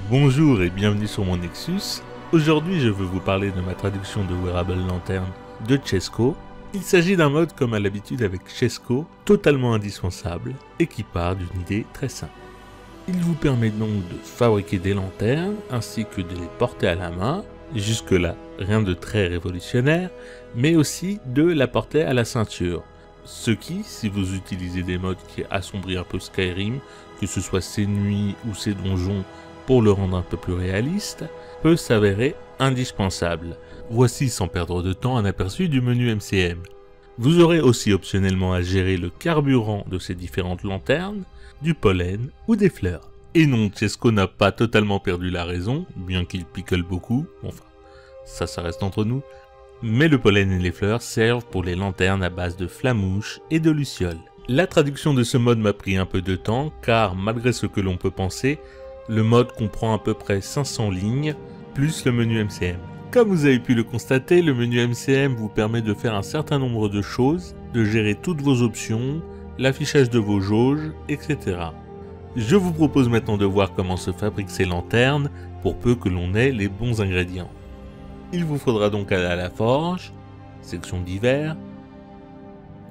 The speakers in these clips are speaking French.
Bonjour et bienvenue sur mon Nexus. Aujourd'hui je veux vous parler de ma traduction de Wearable Lantern de Chesco. Il s'agit d'un mode comme à l'habitude avec Chesco, totalement indispensable et qui part d'une idée très simple. Il vous permet donc de fabriquer des lanternes ainsi que de les porter à la main, jusque là rien de très révolutionnaire, mais aussi de la porter à la ceinture. Ce qui, si vous utilisez des modes qui assombrissent un peu Skyrim, que ce soit ses nuits ou ses donjons pour le rendre un peu plus réaliste, peut s'avérer indispensable. Voici sans perdre de temps un aperçu du menu MCM. Vous aurez aussi optionnellement à gérer le carburant de ces différentes lanternes, du pollen ou des fleurs. Et non, Chesco n'a pas totalement perdu la raison, bien qu'il picole beaucoup, enfin, ça reste entre nous, mais le pollen et les fleurs servent pour les lanternes à base de flamouches et de lucioles. La traduction de ce mode m'a pris un peu de temps, car malgré ce que l'on peut penser, le mode comprend à peu près 500 lignes, plus le menu MCM. Comme vous avez pu le constater, le menu MCM vous permet de faire un certain nombre de choses, de gérer toutes vos options, l'affichage de vos jauges, etc. Je vous propose maintenant de voir comment se fabriquent ces lanternes, pour peu que l'on ait les bons ingrédients. Il vous faudra donc aller à la forge, section divers,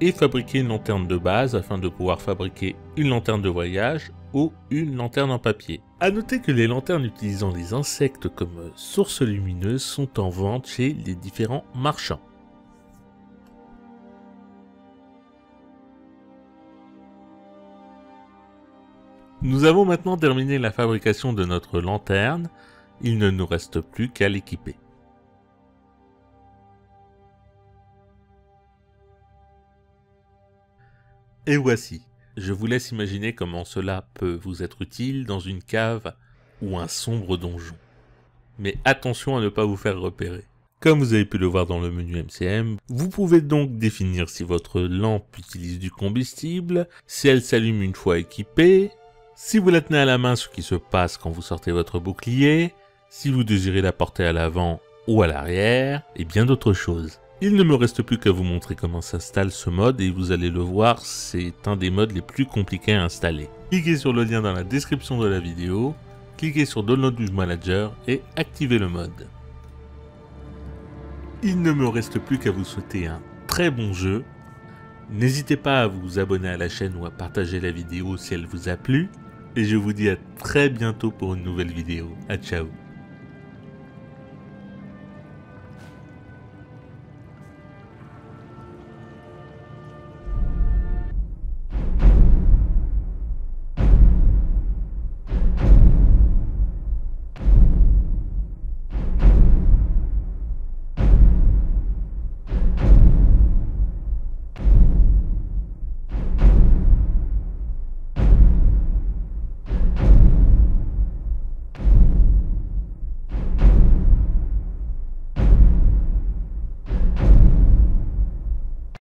et fabriquer une lanterne de base afin de pouvoir fabriquer une lanterne de voyage ou une lanterne en papier. A noter que les lanternes utilisant les insectes comme source lumineuse sont en vente chez les différents marchands. Nous avons maintenant terminé la fabrication de notre lanterne, il ne nous reste plus qu'à l'équiper. Et voici, je vous laisse imaginer comment cela peut vous être utile dans une cave ou un sombre donjon. Mais attention à ne pas vous faire repérer. Comme vous avez pu le voir dans le menu MCM, vous pouvez donc définir si votre lampe utilise du combustible, si elle s'allume une fois équipée, si vous la tenez à la main, ce qui se passe quand vous sortez votre bouclier, si vous désirez la porter à l'avant ou à l'arrière, et bien d'autres choses. Il ne me reste plus qu'à vous montrer comment s'installe ce mode et vous allez le voir, c'est un des modes les plus compliqués à installer. Cliquez sur le lien dans la description de la vidéo, cliquez sur Download with Manager et activez le mode. Il ne me reste plus qu'à vous souhaiter un très bon jeu. N'hésitez pas à vous abonner à la chaîne ou à partager la vidéo si elle vous a plu. Et je vous dis à très bientôt pour une nouvelle vidéo. À ciao.